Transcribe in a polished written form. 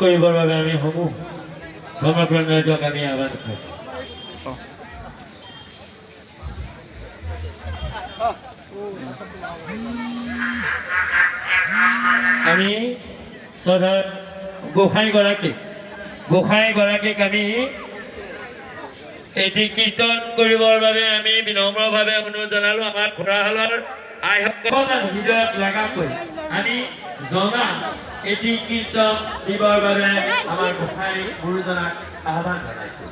কৰিবৰ বাবে আমি সমূহ সমগ্ৰ ৰাইজক আমি আহ্বান কৰোঁ। আমি শ্ৰদ্ধাৰ গোসাঁইগৰাকীক আমি এটি কীৰ্তন কৰিবৰ বাবে আমি বিনম্ৰভাৱে অনুৰোধ জনালোঁ। আমাৰ খুৰাহালৰ আইসকল হৃদয়ত লগাকৈ আমি জনা এটি কীৰ্তন দিবৰ বাবে আমাৰ গোসাঁই গুৰুজনাক আহ্বান জনাইছোঁ।